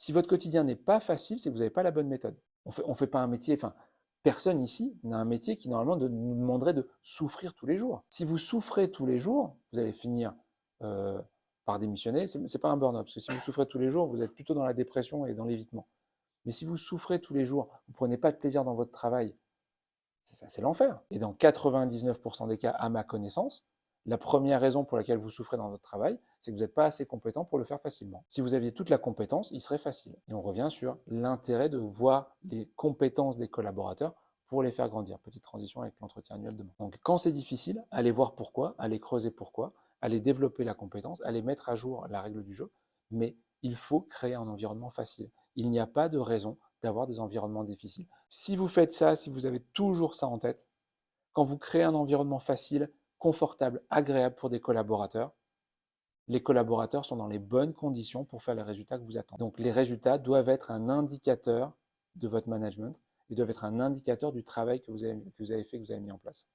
Si votre quotidien n'est pas facile, c'est que vous n'avez pas la bonne méthode. On fait pas un métier, enfin, personne ici n'a un métier qui normalement nous demanderait de souffrir tous les jours. Si vous souffrez tous les jours, vous allez finir euh, par démissionner. C'est pas un burn-out, parce que si vous souffrez tous les jours, vous êtes plutôt dans la dépression et dans l'évitement. Mais si vous souffrez tous les jours, vous ne prenez pas de plaisir dans votre travail, c'est l'enfer. Et dans 99% des cas, à ma connaissance, la première raison pour laquelle vous souffrez dans votre travail, c'est que vous n'êtes pas assez compétent pour le faire facilement. Si vous aviez toute la compétence, il serait facile. Et on revient sur l'intérêt de voir les compétences des collaborateurs pour les faire grandir. Petite transition avec l'entretien annuel demain. Donc quand c'est difficile, allez voir pourquoi, allez creuser pourquoi, allez développer la compétence, allez mettre à jour la règle du jeu, mais il faut créer un environnement facile. Il n'y a pas de raison d'avoir des environnements difficiles. Si vous faites ça, si vous avez toujours ça en tête, quand vous créez un environnement facile, confortable, agréable pour des collaborateurs, les collaborateurs sont dans les bonnes conditions pour faire les résultats que vous attendez. Donc les résultats doivent être un indicateur de votre management et doivent être un indicateur du travail que vous avez fait, que vous avez mis en place.